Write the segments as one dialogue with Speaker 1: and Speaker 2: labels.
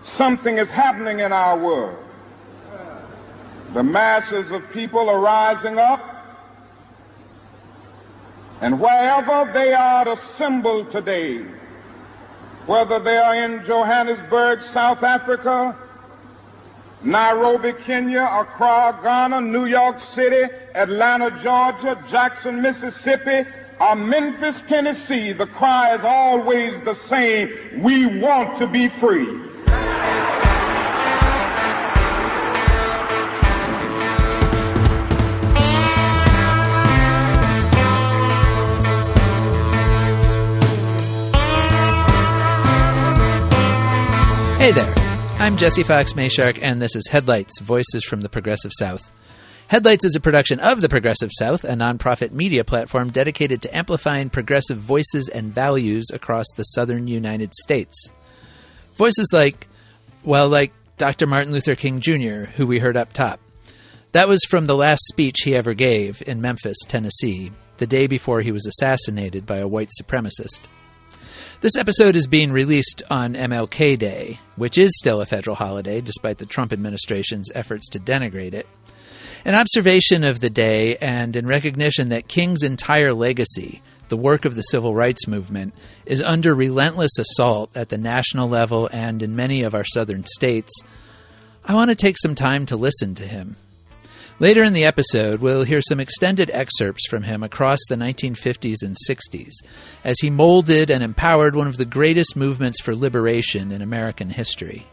Speaker 1: Something is happening in our world. The masses of people are rising up, and wherever they are assembled today, whether they are in Johannesburg, South Africa, Nairobi, Kenya, Accra, Ghana, New York City, Atlanta, Georgia, Jackson, Mississippi, or Memphis, Tennessee, the cry is always the same: we want to be free.
Speaker 2: Hey there, I'm Jesse Fox Mayshark, and this is Headlights, Voices from the Progressive South. Headlights is a production of the Progressive South, a nonprofit media platform dedicated to amplifying progressive voices and values across the southern United States. Voices like Dr. Martin Luther King Jr., who we heard up top. That was from the last speech he ever gave in Memphis, Tennessee, the day before he was assassinated by a white supremacist. This episode is being released on MLK Day, which is still a federal holiday despite the Trump administration's efforts to denigrate it. An observation of the day, and in recognition that King's entire legacy, the work of the civil rights movement, is under relentless assault at the national level and in many of our southern states, I want to take some time to listen to him. Later in the episode, we'll hear some extended excerpts from him across the 1950s and 60s, as he molded and empowered one of the greatest movements for liberation in American history.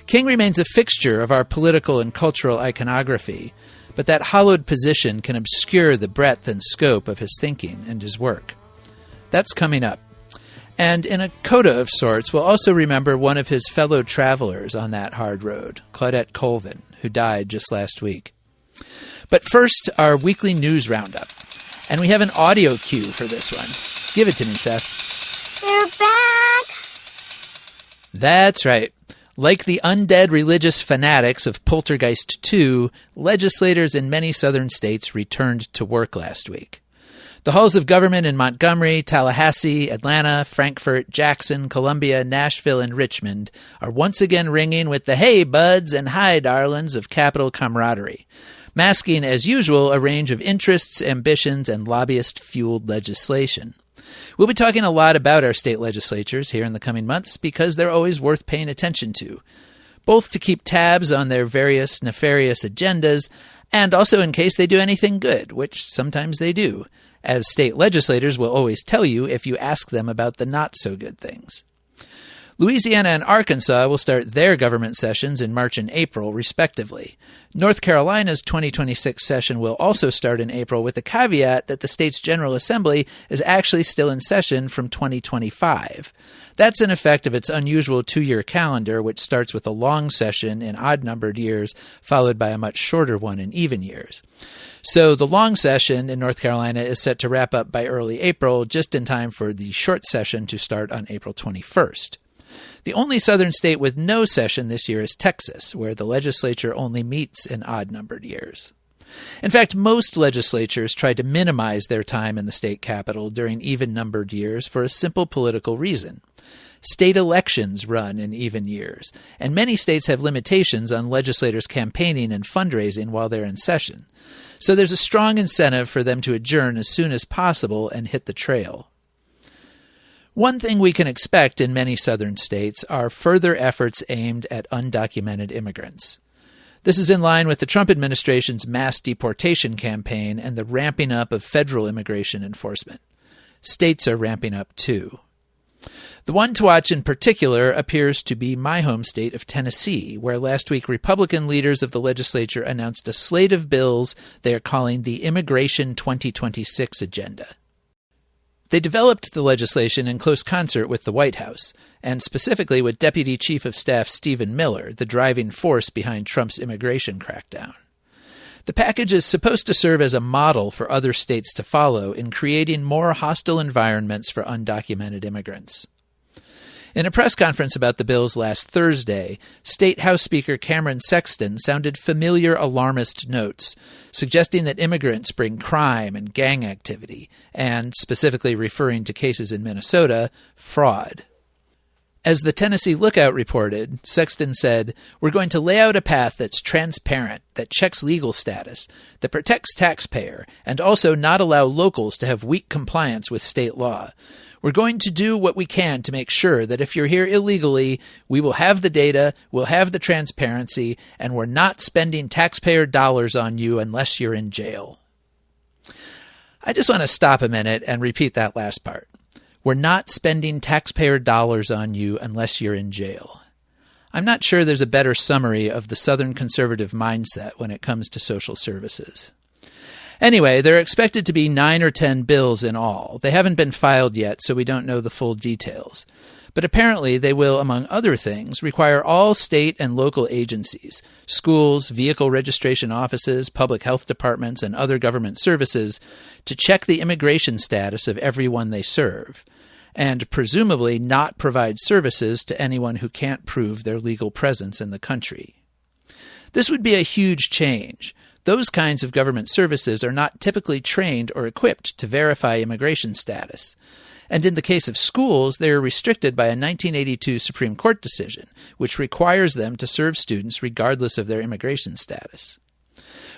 Speaker 2: King remains a fixture of our political and cultural iconography, but that hollowed position can obscure the breadth and scope of his thinking and his work. That's coming up. And in a coda of sorts, we'll also remember one of his fellow travelers on that hard road, Claudette Colvin, who died just last week. But first, our weekly news roundup. And we have an audio cue for this one. Give it to me, Seth.
Speaker 3: They're back!
Speaker 2: That's right. Like the undead religious fanatics of Poltergeist 2, legislators in many southern states returned to work last week. The halls of government in Montgomery, Tallahassee, Atlanta, Frankfort, Jackson, Columbia, Nashville, and Richmond are once again ringing with the hey buds and hi darlings of Capitol camaraderie, masking, as usual, a range of interests, ambitions, and lobbyist-fueled legislation. We'll be talking a lot about our state legislatures here in the coming months because they're always worth paying attention to, both to keep tabs on their various nefarious agendas and also in case they do anything good, which sometimes they do, as state legislators will always tell you if you ask them about the not-so-good things. Louisiana and Arkansas will start their government sessions in March and April, respectively. North Carolina's 2026 session will also start in April, with the caveat that the state's General Assembly is actually still in session from 2025. That's an effect of its unusual two-year calendar, which starts with a long session in odd-numbered years, followed by a much shorter one in even years. So the long session in North Carolina is set to wrap up by early April, just in time for the short session to start on April 21st. The only southern state with no session this year is Texas, where the legislature only meets in odd-numbered years. In fact, most legislatures try to minimize their time in the state capitol during even-numbered years for a simple political reason. State elections run in even years, and many states have limitations on legislators campaigning and fundraising while they're in session. So there's a strong incentive for them to adjourn as soon as possible and hit the trail. One thing we can expect in many southern states are further efforts aimed at undocumented immigrants. This is in line with the Trump administration's mass deportation campaign and the ramping up of federal immigration enforcement. States are ramping up too. The one to watch in particular appears to be my home state of Tennessee, where last week Republican leaders of the legislature announced a slate of bills they are calling the Immigration 2026 agenda. They developed the legislation in close concert with the White House, and specifically with Deputy Chief of Staff Stephen Miller, the driving force behind Trump's immigration crackdown. The package is supposed to serve as a model for other states to follow in creating more hostile environments for undocumented immigrants. In a press conference about the bills last Thursday, State House Speaker Cameron Sexton sounded familiar alarmist notes, suggesting that immigrants bring crime and gang activity, and, specifically referring to cases in Minnesota, fraud. As the Tennessee Lookout reported, Sexton said, "We're going to lay out a path that's transparent, that checks legal status, that protects taxpayer, and also not allow locals to have weak compliance with state law. We're going to do what we can to make sure that if you're here illegally, we will have the data, we'll have the transparency, and we're not spending taxpayer dollars on you unless you're in jail." I just want to stop a minute and repeat that last part. We're not spending taxpayer dollars on you unless you're in jail. I'm not sure there's a better summary of the Southern conservative mindset when it comes to social services. Anyway, there are expected to be 9 or 10 bills in all. They haven't been filed yet, so we don't know the full details. But apparently they will, among other things, require all state and local agencies, schools, vehicle registration offices, public health departments, and other government services to check the immigration status of everyone they serve, and presumably not provide services to anyone who can't prove their legal presence in the country. This would be a huge change. Those kinds of government services are not typically trained or equipped to verify immigration status. And in the case of schools, they are restricted by a 1982 Supreme Court decision, which requires them to serve students regardless of their immigration status.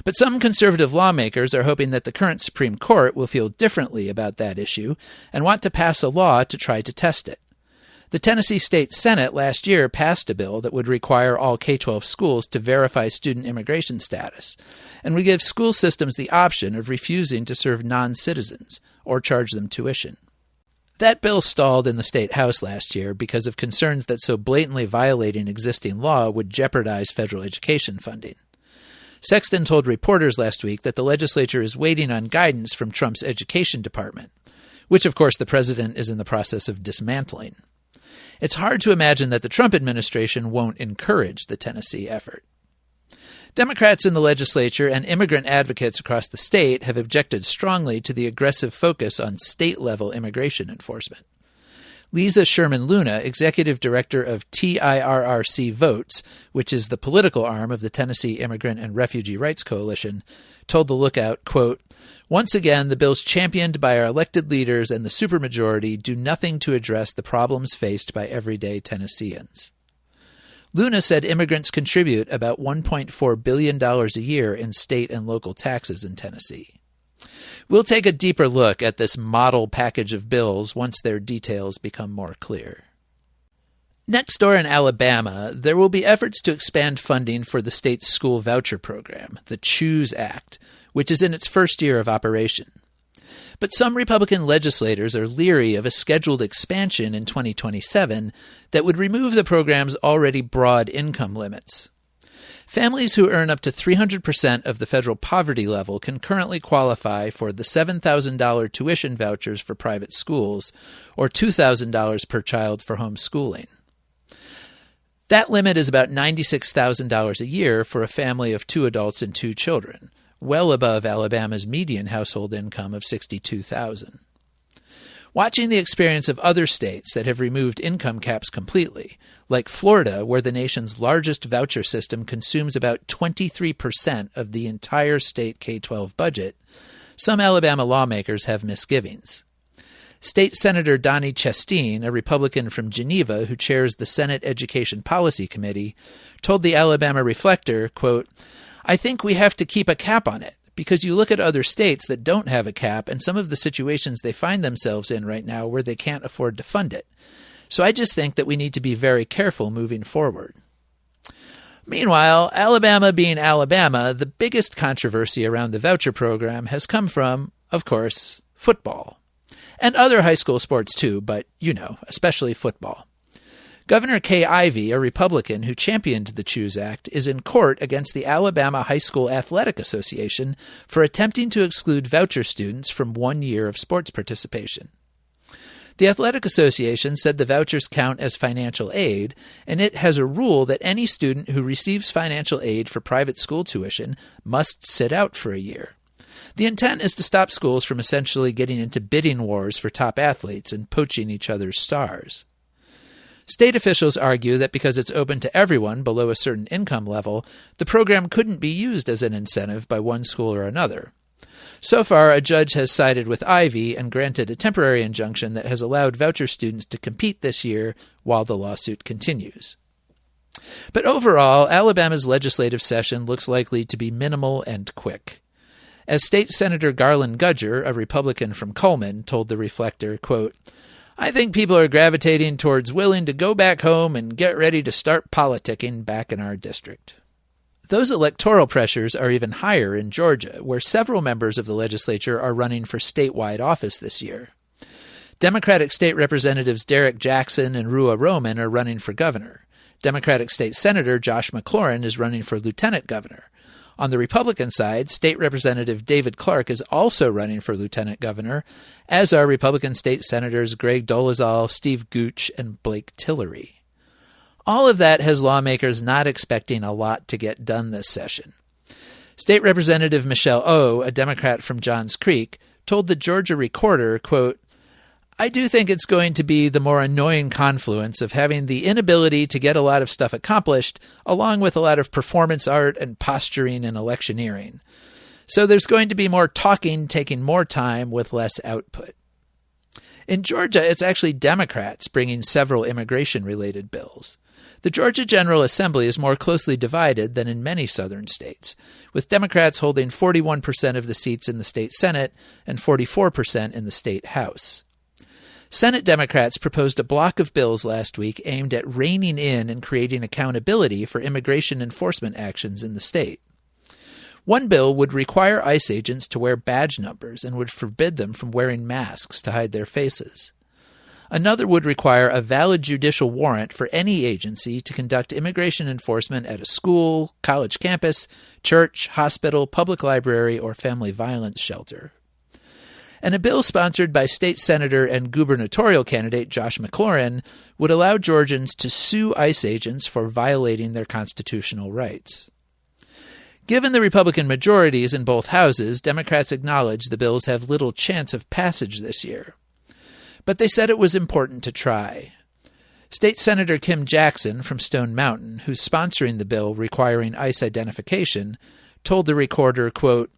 Speaker 2: But some conservative lawmakers are hoping that the current Supreme Court will feel differently about that issue and want to pass a law to try to test it. The Tennessee State Senate last year passed a bill that would require all K-12 schools to verify student immigration status, and would give school systems the option of refusing to serve non-citizens or charge them tuition. That bill stalled in the State House last year because of concerns that so blatantly violating existing law would jeopardize federal education funding. Sexton told reporters last week that the legislature is waiting on guidance from Trump's education department, which of course the president is in the process of dismantling. It's hard to imagine that the Trump administration won't encourage the Tennessee effort. Democrats in the legislature and immigrant advocates across the state have objected strongly to the aggressive focus on state-level immigration enforcement. Lisa Sherman Luna, executive director of TIRRC Votes, which is the political arm of the Tennessee Immigrant and Refugee Rights Coalition, told the Lookout, quote, "Once again, the bills championed by our elected leaders and the supermajority do nothing to address the problems faced by everyday Tennesseans." Luna said immigrants contribute about $1.4 billion a year in state and local taxes in Tennessee. We'll take a deeper look at this model package of bills once their details become more clear. Next door in Alabama, there will be efforts to expand funding for the state's school voucher program, the CHOOSE Act, which is in its first year of operation. But some Republican legislators are leery of a scheduled expansion in 2027 that would remove the program's already broad income limits. Families who earn up to 300% of the federal poverty level can currently qualify for the $7,000 tuition vouchers for private schools or $2,000 per child for homeschooling. That limit is about $96,000 a year for a family of 2 adults and 2 children, well above Alabama's median household income of $62,000. Watching the experience of other states that have removed income caps completely, like Florida, where the nation's largest voucher system consumes about 23% of the entire state K-12 budget, some Alabama lawmakers have misgivings. State Senator Donnie Chasteen, a Republican from Geneva who chairs the Senate Education Policy Committee, told the Alabama Reflector, quote, "I think we have to keep a cap on it, because you look at other states that don't have a cap and some of the situations they find themselves in right now where they can't afford to fund it. So I just think that we need to be very careful moving forward." Meanwhile, Alabama being Alabama, the biggest controversy around the voucher program has come from, of course, football. And other high school sports too, but, especially football. Governor Kay Ivey, a Republican who championed the CHOOSE Act, is in court against the Alabama High School Athletic Association for attempting to exclude voucher students from 1 year of sports participation. The Athletic Association said the vouchers count as financial aid, and it has a rule that any student who receives financial aid for private school tuition must sit out for a year. The intent is to stop schools from essentially getting into bidding wars for top athletes and poaching each other's stars. State officials argue that because it's open to everyone below a certain income level, the program couldn't be used as an incentive by one school or another. So far, a judge has sided with Ivy and granted a temporary injunction that has allowed voucher students to compete this year while the lawsuit continues. But overall, Alabama's legislative session looks likely to be minimal and quick. As State Senator Garland Gudger, a Republican from Cullman, told the Reflector, quote, "I think people are gravitating towards willing to go back home and get ready to start politicking back in our district." Those electoral pressures are even higher in Georgia, where several members of the legislature are running for statewide office this year. Democratic State Representatives Derek Jackson and Rua Roman are running for governor. Democratic State Senator Josh McLaurin is running for lieutenant governor. On the Republican side, State Representative David Clark is also running for lieutenant governor, as are Republican State Senators Greg Dolezal, Steve Gooch, and Blake Tillery. All of that has lawmakers not expecting a lot to get done this session. State Representative Michelle O., a Democrat from Johns Creek, told the Georgia Recorder, quote, "I do think it's going to be the more annoying confluence of having the inability to get a lot of stuff accomplished, along with a lot of performance art and posturing and electioneering. So there's going to be more talking taking more time with less output." In Georgia, it's actually Democrats bringing several immigration-related bills. The Georgia General Assembly is more closely divided than in many southern states, with Democrats holding 41% of the seats in the state Senate and 44% in the state House. Senate Democrats proposed a block of bills last week aimed at reining in and creating accountability for immigration enforcement actions in the state. One bill would require ICE agents to wear badge numbers and would forbid them from wearing masks to hide their faces. Another would require a valid judicial warrant for any agency to conduct immigration enforcement at a school, college campus, church, hospital, public library, or family violence shelter. And a bill sponsored by state senator and gubernatorial candidate Josh McLaurin would allow Georgians to sue ICE agents for violating their constitutional rights. Given the Republican majorities in both houses, Democrats acknowledge the bills have little chance of passage this year. But they said it was important to try. State Senator Kim Jackson from Stone Mountain, who's sponsoring the bill requiring ICE identification, told the Recorder, quote,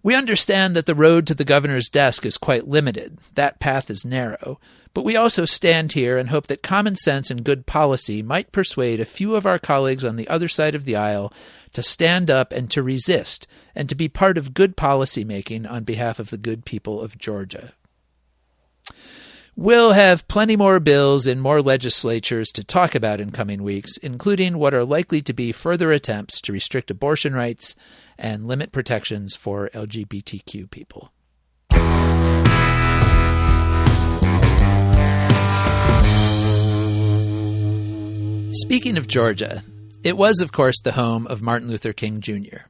Speaker 2: "We understand that the road to the governor's desk is quite limited. That path is narrow. But we also stand here and hope that common sense and good policy might persuade a few of our colleagues on the other side of the aisle to stand up and to resist and to be part of good policy making on behalf of the good people of Georgia." We'll have plenty more bills in more legislatures to talk about in coming weeks, including what are likely to be further attempts to restrict abortion rights and limit protections for LGBTQ people. Speaking of Georgia, it was, of course, the home of Martin Luther King Jr.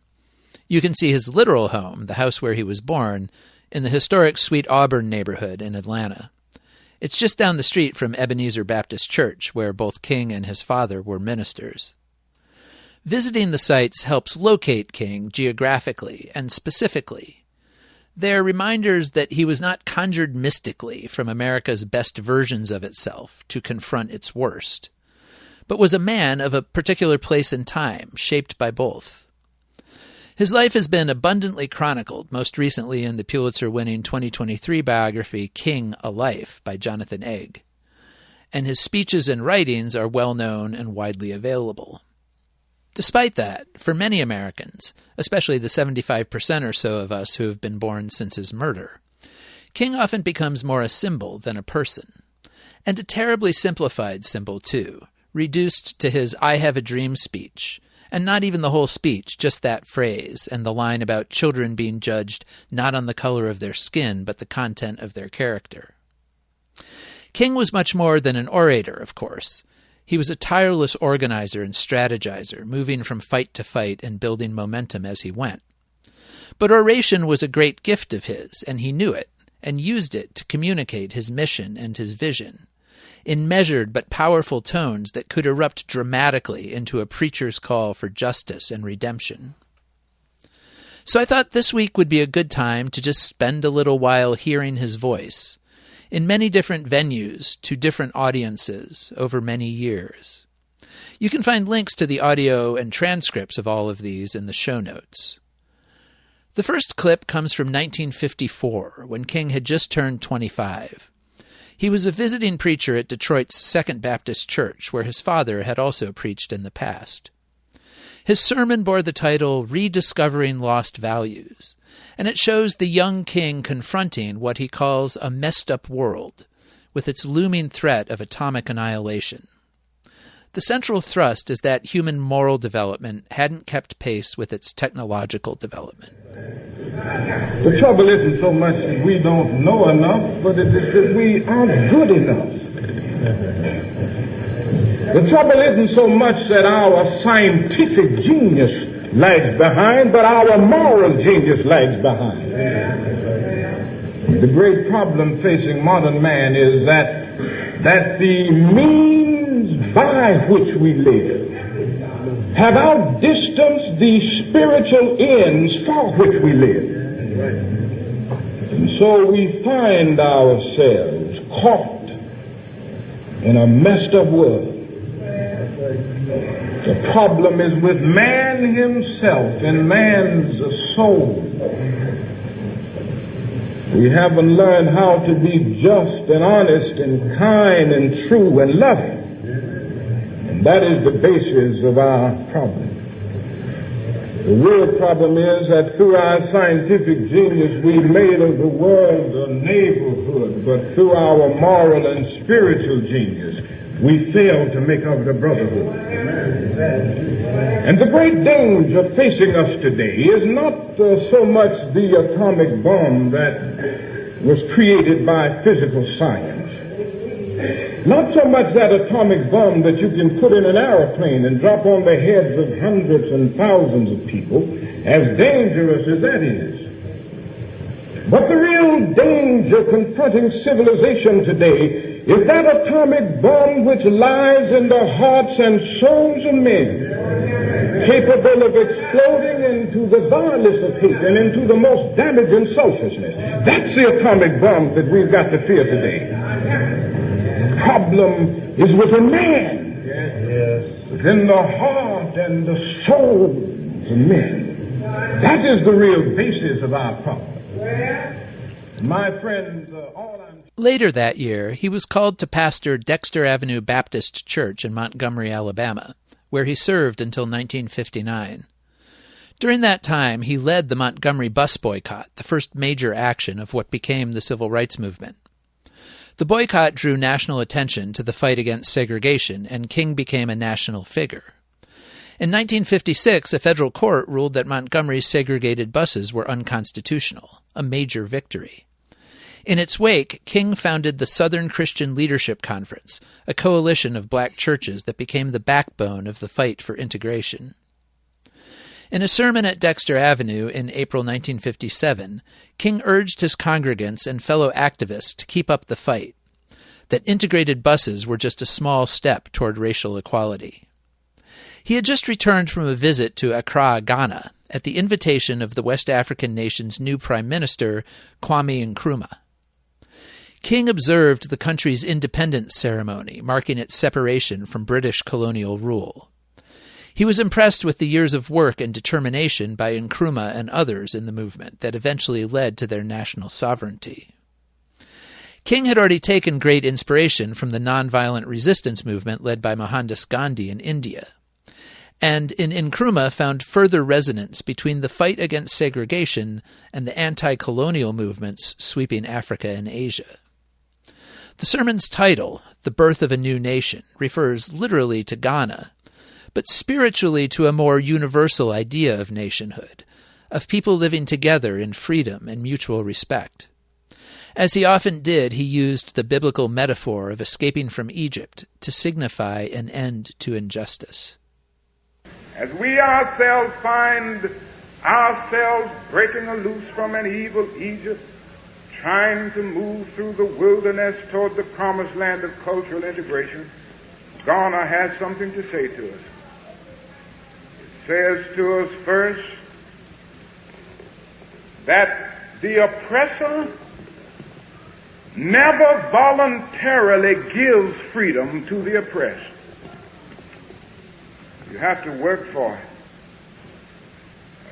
Speaker 2: You can see his literal home, the house where he was born, in the historic Sweet Auburn neighborhood in Atlanta. It's just down the street from Ebenezer Baptist Church, where both King and his father were ministers. Visiting the sites helps locate King geographically and specifically. They're reminders that he was not conjured mystically from America's best versions of itself to confront its worst, but was a man of a particular place and time, shaped by both. His life has been abundantly chronicled, most recently in the Pulitzer-winning 2023 biography King, A Life by Jonathan Egg. And his speeches and writings are well known and widely available. Despite that, for many Americans, especially the 75% or so of us who have been born since his murder, King often becomes more a symbol than a person. And a terribly simplified symbol, too, reduced to his "I have a dream" speech, and not even the whole speech, just that phrase, and the line about children being judged not on the color of their skin, but the content of their character. King was much more than an orator, of course. He was a tireless organizer and strategizer, moving from fight to fight and building momentum as he went. But oration was a great gift of his, and he knew it, and used it to communicate his mission and his vision, in measured but powerful tones that could erupt dramatically into a preacher's call for justice and redemption. So I thought this week would be a good time to just spend a little while hearing his voice, in many different venues, to different audiences, over many years. You can find links to the audio and transcripts of all of these in the show notes. The first clip comes from 1954, when King had just turned 25. He was a visiting preacher at Detroit's Second Baptist Church, where his father had also preached in the past. His sermon bore the title Rediscovering Lost Values, and it shows the young King confronting what he calls a messed-up world, with its looming threat of atomic annihilation. The central thrust is that human moral development hadn't kept pace with its technological development.
Speaker 1: The trouble isn't so much that we don't know enough, but it is that we aren't good enough. The trouble isn't so much that our scientific genius lags behind, but our moral genius lags behind. The great problem facing modern man is that the means by which we live have outdistanced the spiritual ends for which we live. And so we find ourselves caught in a messed up world. The problem is with man himself and man's soul. We haven't learned how to be just and honest and kind and true and loving. And that is the basis of our problem. The real problem is that through our scientific genius we've made of the world a neighborhood, but through our moral and spiritual genius we fail to make of it a brotherhood. And the great danger facing us today is not so much the atomic bomb that was created by physical science. Not so much that atomic bomb that you can put in an airplane and drop on the heads of hundreds and thousands of people, as dangerous as that is. But the real danger confronting civilization today is that atomic bomb which lies in the hearts and souls of men, capable of exploding into the vilest of hate and into the most damaging selfishness. That's the atomic bomb that we've got to fear today. The problem is within man, within the heart and the soul of men. That is the real basis of our problem. My friends,
Speaker 2: Later that year, he was called to pastor Dexter Avenue Baptist Church in Montgomery, Alabama, where he served until 1959. During that time, he led the Montgomery bus boycott, the first major action of what became the civil rights movement. The boycott drew national attention to the fight against segregation, and King became a national figure. In 1956, a federal court ruled that Montgomery's segregated buses were unconstitutional, a major victory. In its wake, King founded the Southern Christian Leadership Conference, a coalition of black churches that became the backbone of the fight for integration. In a sermon at Dexter Avenue in April 1957, King urged his congregants and fellow activists to keep up the fight, that integrated buses were just a small step toward racial equality. He had just returned from a visit to Accra, Ghana, at the invitation of the West African nation's new Prime Minister, Kwame Nkrumah. King observed the country's independence ceremony, marking its separation from British colonial rule. He was impressed with the years of work and determination by Nkrumah and others in the movement that eventually led to their national sovereignty. King had already taken great inspiration from the nonviolent resistance movement led by Mohandas Gandhi in India, and in Nkrumah found further resonance between the fight against segregation and the anti-colonial movements sweeping Africa and Asia. The sermon's title, The Birth of a New Nation, refers literally to Ghana, but spiritually to a more universal idea of nationhood, of people living together in freedom and mutual respect. As he often did, he used the biblical metaphor of escaping from Egypt to signify an end to injustice.
Speaker 1: As we ourselves find ourselves breaking loose from an evil Egypt, trying to move through the wilderness toward the promised land of cultural integration, Ghana has something to say to us. It says to us first that the oppressor never voluntarily gives freedom to the oppressed. You have to work for it.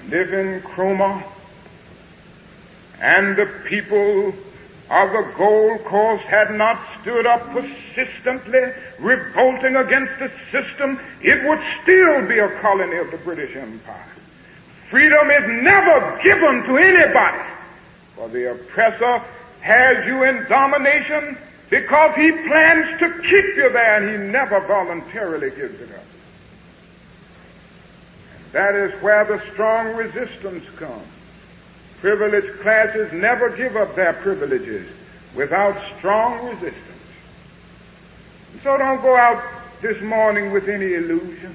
Speaker 1: And if Nkrumah and the people of the Gold Coast had not stood up persistently, revolting against the system, it would still be a colony of the British Empire. Freedom is never given to anybody, for the oppressor has you in domination because he plans to keep you there, and he never voluntarily gives it up. And that is where the strong resistance comes. Privileged classes never give up their privileges without strong resistance. So don't go out this morning with any illusion.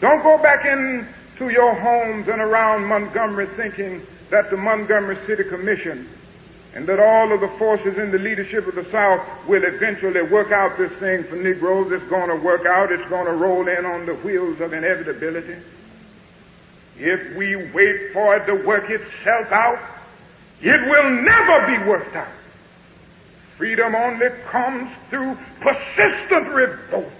Speaker 1: Don't go back into your homes and around Montgomery thinking that the Montgomery City Commission and that all of the forces in the leadership of the South will eventually work out this thing for Negroes. It's going to work out. It's going to roll in on the wheels of inevitability. If we wait for it to work itself out, it will never be worked out. Freedom only comes through persistent revolt,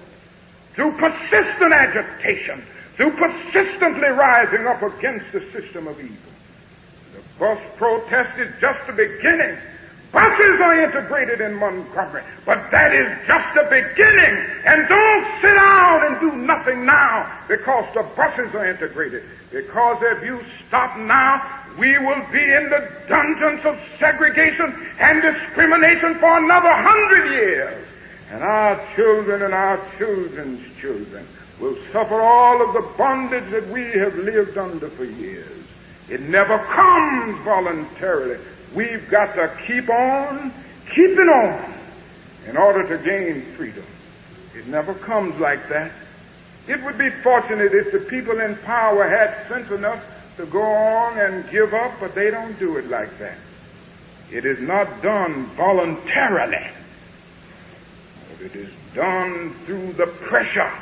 Speaker 1: through persistent agitation, through persistently rising up against the system of evil. The bus protest is just the beginning. Buses are integrated in Montgomery, but that is just the beginning. And don't sit down and do nothing now because the buses are integrated. Because if you stop now, we will be in the dungeons of segregation and discrimination for another 100 years. And our children and our children's children will suffer all of the bondage that we have lived under for years. It never comes voluntarily. We've got to keep on keeping on in order to gain freedom. It never comes like that. It would be fortunate if the people in power had sense enough to go on and give up, but they don't do it like that. It is not done voluntarily, but it is done through the pressure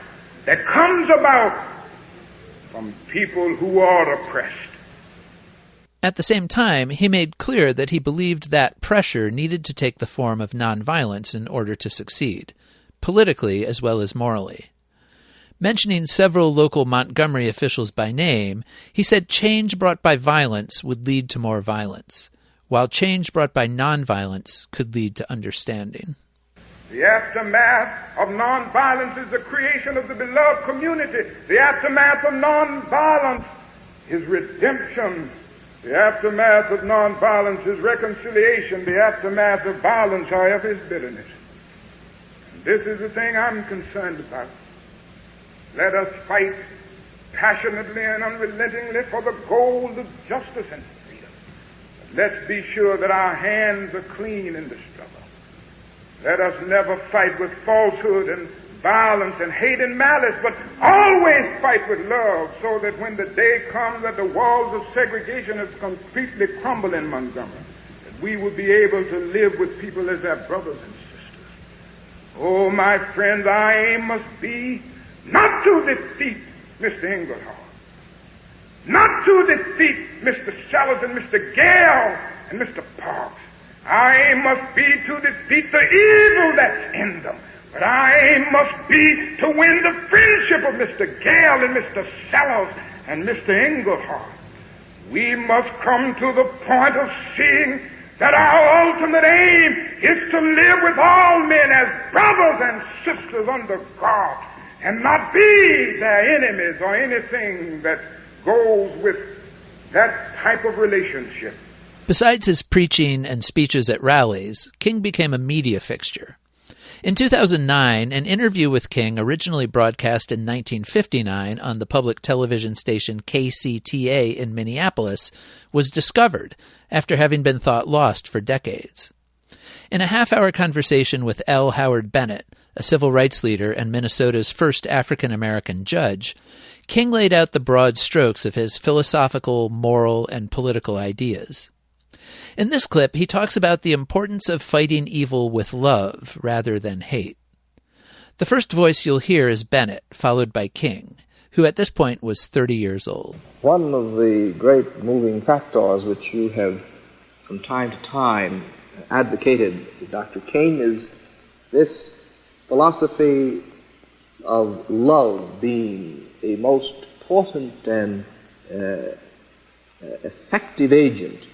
Speaker 1: that comes about from people who are oppressed.
Speaker 2: At the same time, he made clear that he believed that pressure needed to take the form of nonviolence in order to succeed, politically as well as morally. Mentioning several local Montgomery officials by name, he said change brought by violence would lead to more violence, while change brought by nonviolence could lead to understanding.
Speaker 1: The aftermath of nonviolence is the creation of the beloved community. The aftermath of nonviolence is redemption. The aftermath of nonviolence is reconciliation. The aftermath of violence, however, is bitterness. And this is the thing I'm concerned about. Let us fight passionately and unrelentingly for the goal of justice and freedom. But let's be sure that our hands are clean in the struggle. Let us never fight with falsehood and violence and hate and malice, but always fight with love, so that when the day comes that the walls of segregation have completely crumbled in Montgomery, that we will be able to live with people as their brothers and sisters. Oh, my friends, our aim must be not to defeat Mr. Englehart, not to defeat Mr. Sellers and Mr. Gale and Mr. Parks. Our aim must be to defeat the evil that's in them. But our aim must be to win the friendship of Mr. Gale and Mr. Sellers and Mr. Englehart. We must come to the point of seeing that our ultimate aim is to live with all men as brothers and sisters under God, and not be their enemies or anything that goes with that type of relationship.
Speaker 2: Besides his preaching and speeches at rallies, King became a media fixture. In 2009, an interview with King, originally broadcast in 1959 on the public television station KCTA in Minneapolis, was discovered after having been thought lost for decades. In a half-hour conversation with L. Howard Bennett, a civil rights leader and Minnesota's first African-American judge, King laid out the broad strokes of his philosophical, moral, and political ideas. In this clip, he talks about the importance of fighting evil with love rather than hate. The first voice you'll hear is Bennett, followed by King, who at this point was 30 years old.
Speaker 3: One of the great moving factors which you have from time to time advocated, Dr. King, is this philosophy of love being a most potent and effective agent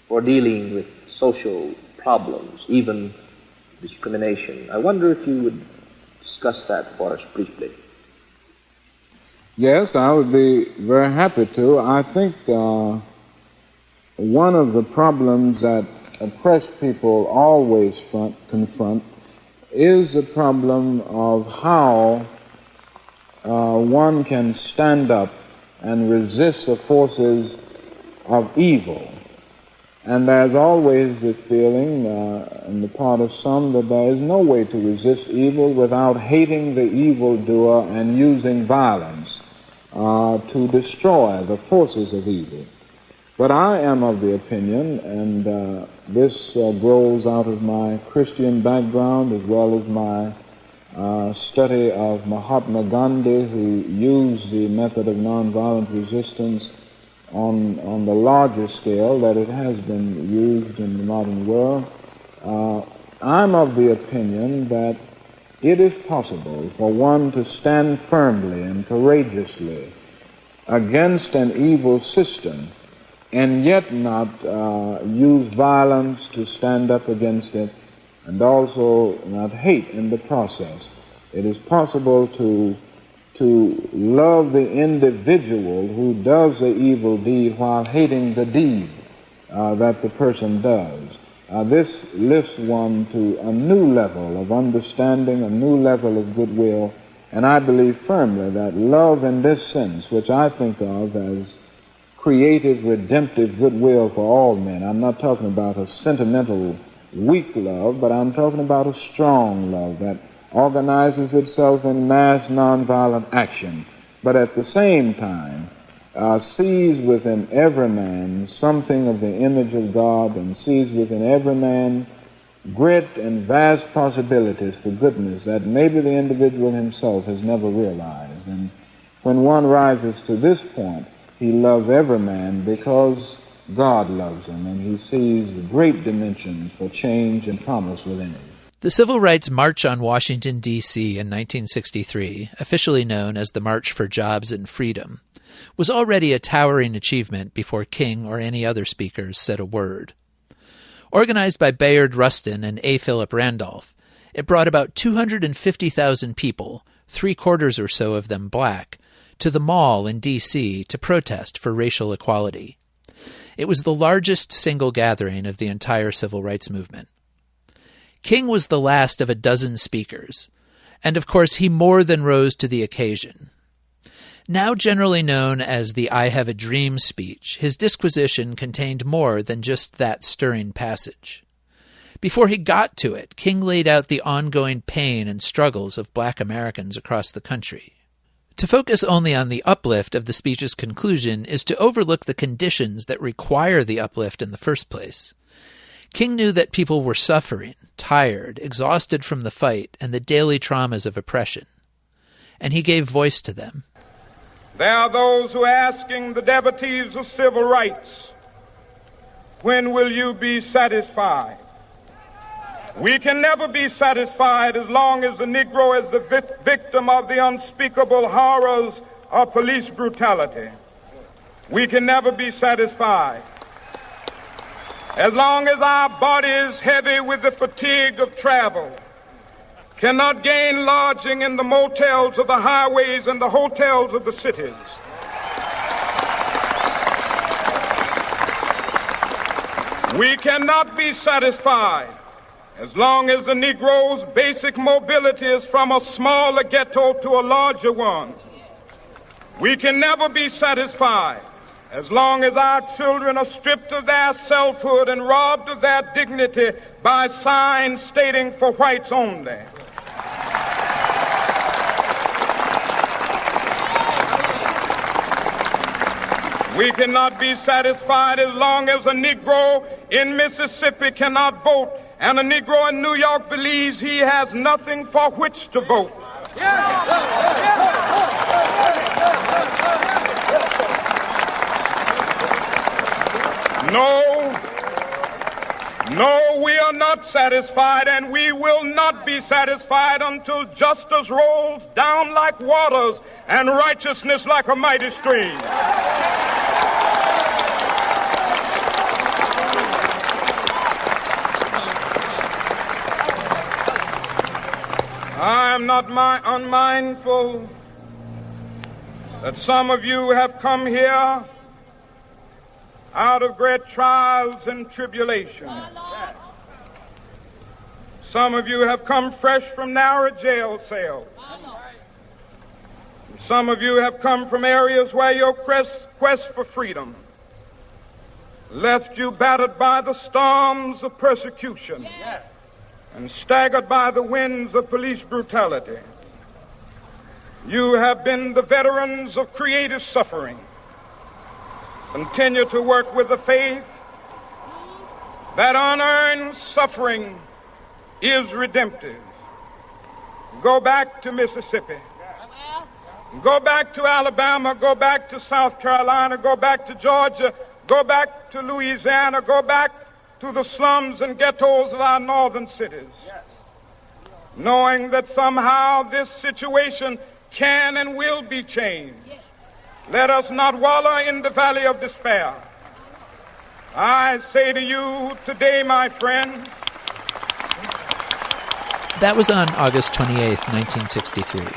Speaker 3: for dealing with social problems, even discrimination. I wonder if you would discuss that for us briefly.
Speaker 1: Yes, I would be very happy to. I think one of the problems that oppressed people always confront is the problem of how one can stand up and resist the forces of evil. And there's always the feeling on the part of some that there is no way to resist evil without hating the evildoer and using violence to destroy the forces of evil. But I am of the opinion, and this grows out of my Christian background as well as my study of Mahatma Gandhi, who used the method of nonviolent resistance on the larger scale that it has been used in the modern world. I'm of the opinion that it is possible for one to stand firmly and courageously against an evil system and yet not use violence to stand up against it, and also not hate in the process. It is possible to love the individual who does the evil deed while hating the deed that the person does. This lifts one to a new level of understanding, a new level of goodwill, and I believe firmly that love in this sense, which I think of as creative, redemptive goodwill for all men. I'm not talking about a sentimental, weak love, but I'm talking about a strong love that organizes itself in mass nonviolent action, but at the same time sees within every man something of the image of God and sees within every man great and vast possibilities for goodness that maybe the individual himself has never realized. And when one rises to this point, he loves every man because God loves him, and he sees great dimensions for change and promise within him.
Speaker 2: The Civil Rights March on Washington, D.C. in 1963, officially known as the March for Jobs and Freedom, was already a towering achievement before King or any other speakers said a word. Organized by Bayard Rustin and A. Philip Randolph, it brought about 250,000 people, 3/4 or so of them black, to the mall in D.C. to protest for racial equality. It was the largest single gathering of the entire civil rights movement. King was the last of a dozen speakers, and of course he more than rose to the occasion. Now generally known as the I Have a Dream speech, his disquisition contained more than just that stirring passage. Before he got to it, King laid out the ongoing pain and struggles of black Americans across the country. To focus only on the uplift of the speech's conclusion is to overlook the conditions that require the uplift in the first place. King knew that people were suffering, tired, exhausted from the fight and the daily traumas of oppression, and he gave voice to them.
Speaker 1: There are those who are asking the devotees of civil rights, when will you be satisfied? We can never be satisfied as long as the Negro is the victim of the unspeakable horrors of police brutality. We can never be satisfied as long as our bodies, heavy with the fatigue of travel, cannot gain lodging in the motels of the highways and the hotels of the cities. We cannot be satisfied as long as the Negro's basic mobility is from a smaller ghetto to a larger one. We can never be satisfied as long as our children are stripped of their selfhood and robbed of their dignity by signs stating for whites only. We cannot be satisfied as long as a Negro in Mississippi cannot vote and a Negro in New York believes he has nothing for which to vote. No, we are not satisfied, and we will not be satisfied until justice rolls down like waters and righteousness like a mighty stream. I am not unmindful that some of you have come here out of great trials and tribulations. Some of you have come fresh from narrow jail cells. Some of you have come from areas where your quest for freedom left you battered by the storms of persecution and staggered by the winds of police brutality. You have been the veterans of creative suffering. Continue to work with the faith that unearned suffering is redemptive. Go back to Mississippi. Go back to Alabama. Go back to South Carolina. Go back to Georgia. Go back to Louisiana. Go back to the slums and ghettos of our northern cities. Knowing that somehow this situation can and will be changed. Let us not wallow in the valley of despair. I say to you today, my friends.
Speaker 2: That was on August 28th, 1963.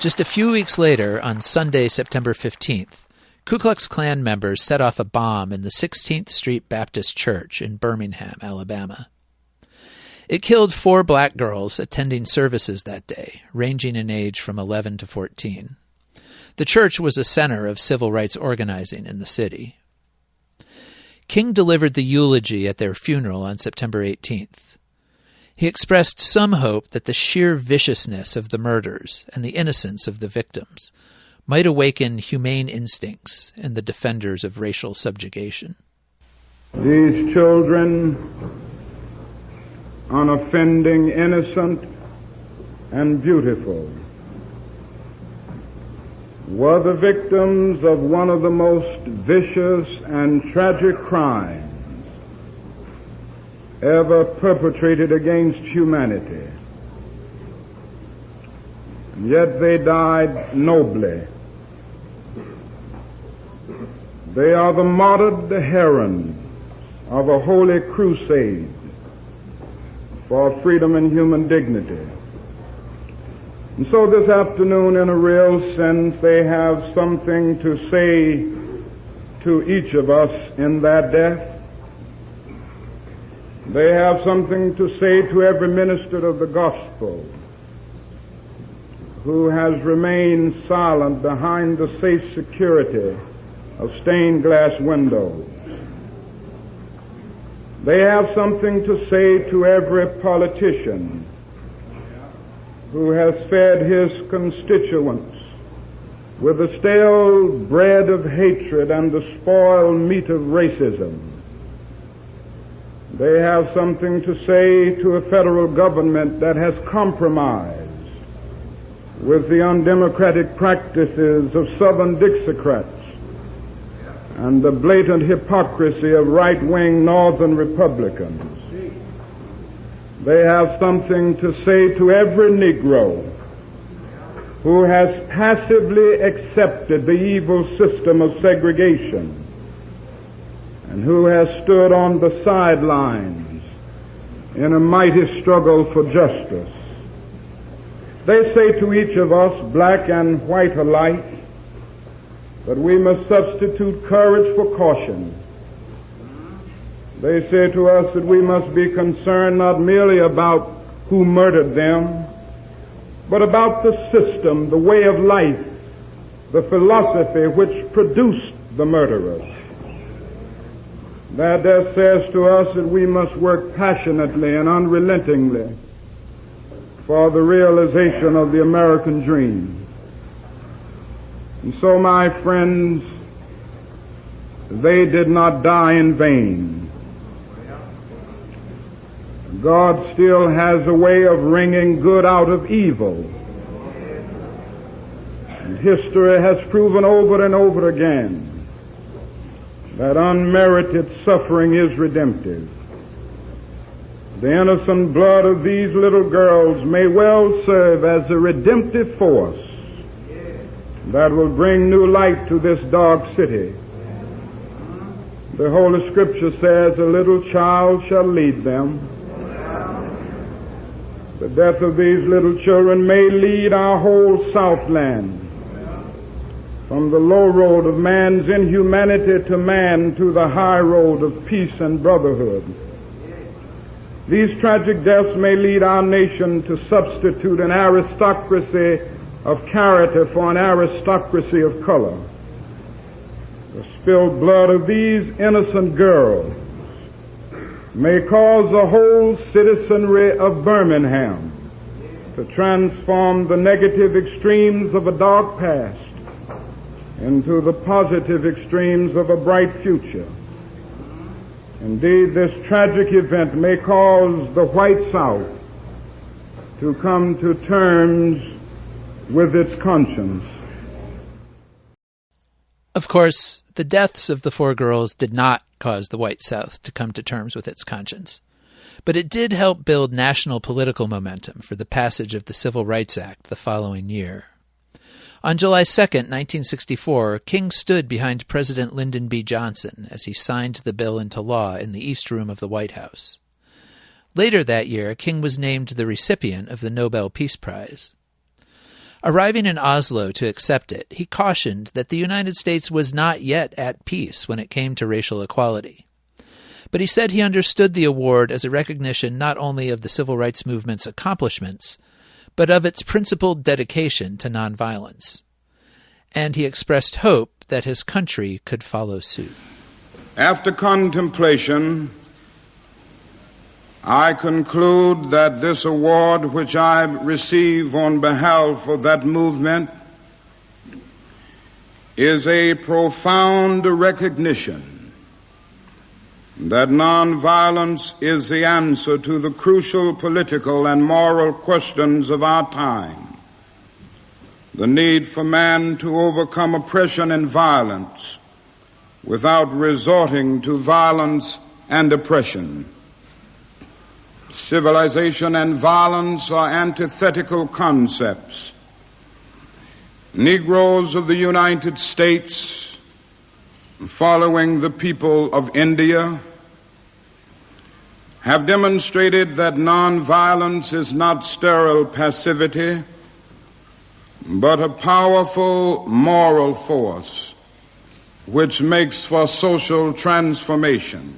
Speaker 2: Just a few weeks later, on Sunday, September 15th, Ku Klux Klan members set off a bomb in the 16th Street Baptist Church in Birmingham, Alabama. It killed 4 black girls attending services that day, ranging in age from 11 to 14. The church was a center of civil rights organizing in the city. King delivered the eulogy at their funeral on September 18th. He expressed some hope that the sheer viciousness of the murders and the innocence of the victims might awaken humane instincts in the defenders of racial subjugation.
Speaker 1: These children, unoffending, innocent, and beautiful, were the victims of one of the most vicious and tragic crimes ever perpetrated against humanity. And yet they died nobly. They are the martyred herons of a holy crusade for freedom and human dignity. And so this afternoon, in a real sense, they have something to say to each of us in that death. They have something to say to every minister of the gospel who has remained silent behind the safe security of stained glass windows. They have something to say to every politician who has fed his constituents with the stale bread of hatred and the spoiled meat of racism. They have something to say to a federal government that has compromised with the undemocratic practices of Southern Dixiecrats and the blatant hypocrisy of right-wing Northern Republicans. They have something to say to every Negro who has passively accepted the evil system of segregation and who has stood on the sidelines in a mighty struggle for justice. They say to each of us, black and white alike, that we must substitute courage for caution. They say to us that we must be concerned not merely about who murdered them, but about the system, the way of life, the philosophy which produced the murderers. That death says to us that we must work passionately and unrelentingly for the realization of the American dream. And so, my friends, they did not die in vain. God still has a way of wringing good out of evil. And history has proven over and over again that unmerited suffering is redemptive. The innocent blood of these little girls may well serve as a redemptive force that will bring new light to this dark city. The Holy Scripture says, a little child shall lead them. The death of these little children may lead our whole Southland from the low road of man's inhumanity to man to the high road of peace and brotherhood. These tragic deaths may lead our nation to substitute an aristocracy of character for an aristocracy of color. The spilled blood of these innocent girls may cause the whole citizenry of Birmingham to transform the negative extremes of a dark past into the positive extremes of a bright future. Indeed, this tragic event may cause the white South to come to terms with its conscience.
Speaker 2: Of course, the deaths of the 4 girls did not cause the white South to come to terms with its conscience, but it did help build national political momentum for the passage of the Civil Rights Act the following year. On July 2, 1964, King stood behind President Lyndon B. Johnson as he signed the bill into law in the East Room of the White House. Later that year, King was named the recipient of the Nobel Peace Prize. Arriving in Oslo to accept it, he cautioned that the United States was not yet at peace when it came to racial equality. But he said he understood the award as a recognition not only of the civil rights movement's accomplishments, but of its principled dedication to nonviolence. And he expressed hope that his country could follow suit.
Speaker 1: After contemplation, I conclude that this award which I receive on behalf of that movement is a profound recognition that nonviolence is the answer to the crucial political and moral questions of our time. The need for man to overcome oppression and violence without resorting to violence and oppression. Civilization and violence are antithetical concepts. Negroes of the United States, following the people of India, have demonstrated that nonviolence is not sterile passivity, but a powerful moral force which makes for social transformation.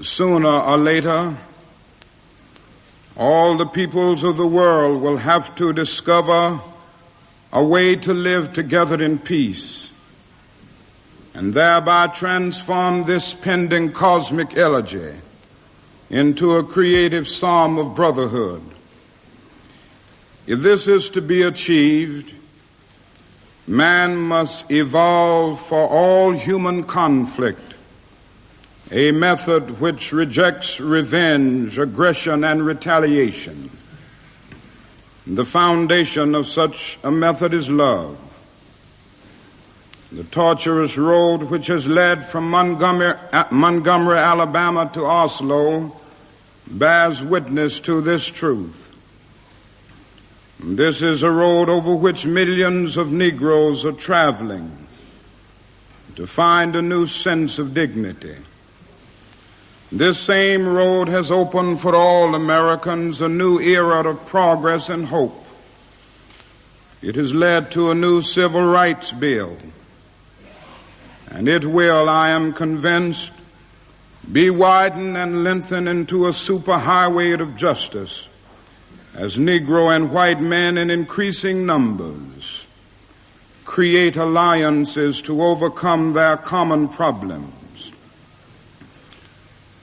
Speaker 1: Sooner or later, all the peoples of the world will have to discover a way to live together in peace and thereby transform this pending cosmic elegy into a creative psalm of brotherhood. If this is to be achieved, man must evolve for all human conflict a method which rejects revenge, aggression, and retaliation. The foundation of such a method is love. The tortuous road which has led from Montgomery, Alabama to Oslo bears witness to this truth. This is a road over which millions of Negroes are traveling to find a new sense of dignity. This same road has opened for all Americans a new era of progress and hope. It has led to a new civil rights bill, and it will, I am convinced, be widened and lengthened into a superhighway of justice as Negro and white men in increasing numbers create alliances to overcome their common problems.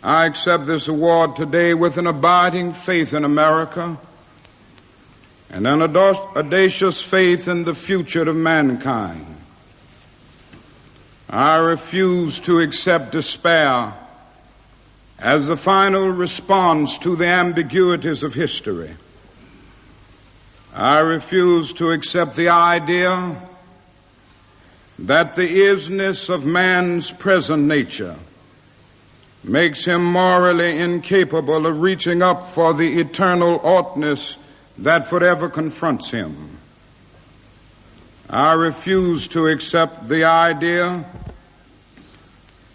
Speaker 1: I accept this award today with an abiding faith in America and an audacious faith in the future of mankind. I refuse to accept despair as the final response to the ambiguities of history. I refuse to accept the idea that the isness of man's present nature makes him morally incapable of reaching up for the eternal oughtness that forever confronts him. I refuse to accept the idea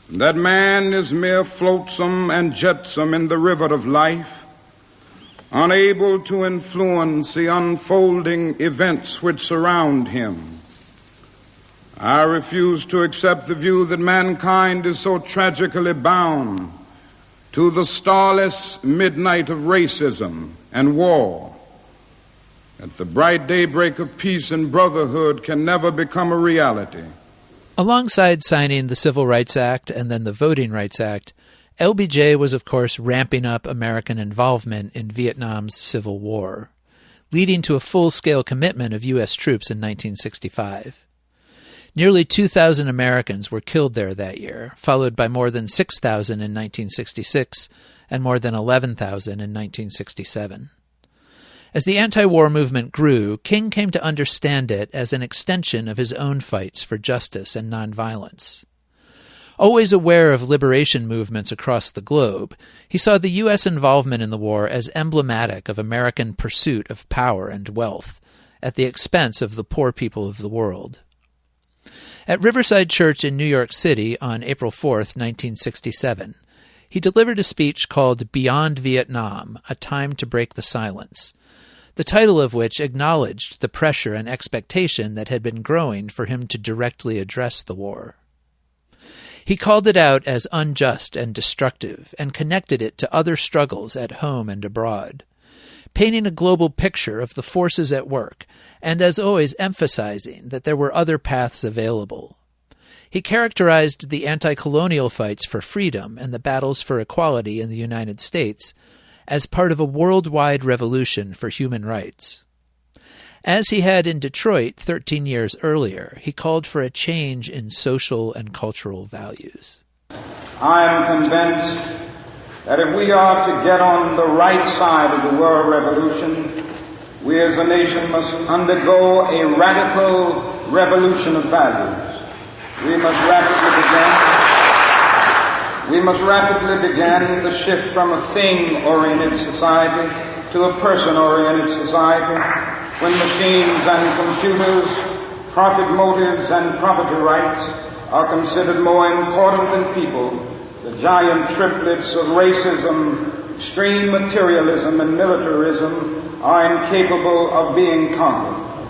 Speaker 1: that man is mere flotsam and jetsam in the river of life, unable to influence the unfolding events which surround him. I refuse to accept the view that mankind is so tragically bound to the starless midnight of racism and war that the bright daybreak of peace and brotherhood can never become a reality.
Speaker 2: Alongside signing the Civil Rights Act and then the Voting Rights Act, LBJ was, of course, ramping up American involvement in Vietnam's Civil War, leading to a full-scale commitment of U.S. troops in 1965. Nearly 2,000 Americans were killed there that year, followed by more than 6,000 in 1966 and more than 11,000 in 1967. As the anti-war movement grew, King came to understand it as an extension of his own fights for justice and nonviolence. Always aware of liberation movements across the globe, he saw the U.S. involvement in the war as emblematic of American pursuit of power and wealth, at the expense of the poor people of the world. At Riverside Church in New York City on April 4th, 1967, he delivered a speech called Beyond Vietnam, A Time to Break the Silence, the title of which acknowledged the pressure and expectation that had been growing for him to directly address the war. He called it out as unjust and destructive and connected it to other struggles at home and abroad, painting a global picture of the forces at work and, as always, emphasizing that there were other paths available. He characterized the anti-colonial fights for freedom and the battles for equality in the United States as part of a worldwide revolution for human rights. As he had in Detroit 13 years earlier, he called for a change in social and cultural values.
Speaker 4: I am convinced that if we are to get on the right side of the world revolution, we as a nation must undergo a radical revolution of values. We must rapidly begin the shift from a thing-oriented society to a person-oriented society, when machines and computers, profit motives and property rights are considered more important than people. The giant triplets of racism, extreme materialism, and militarism are incapable of being conquered.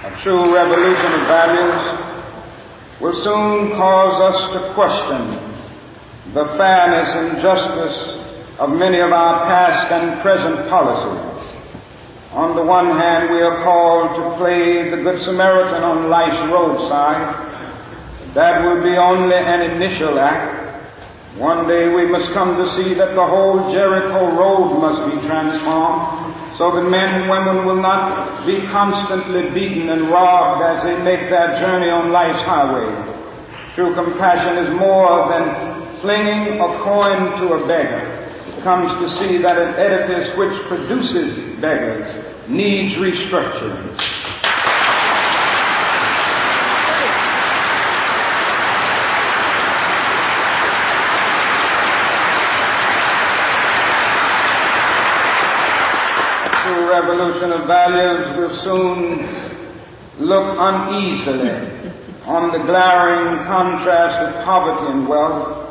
Speaker 4: A true revolution of values will soon cause us to question the fairness and justice of many of our past and present policies. On the one hand, we are called to play the Good Samaritan on life's roadside. That will be only an initial act. One day we must come to see that the whole Jericho road must be transformed, so that men and women will not be constantly beaten and robbed as they make their journey on life's highway. True compassion is more than flinging a coin to a beggar. It comes to see that an edifice which produces beggars needs restructuring. A true revolution of values will soon look uneasily on the glaring contrast of poverty and wealth.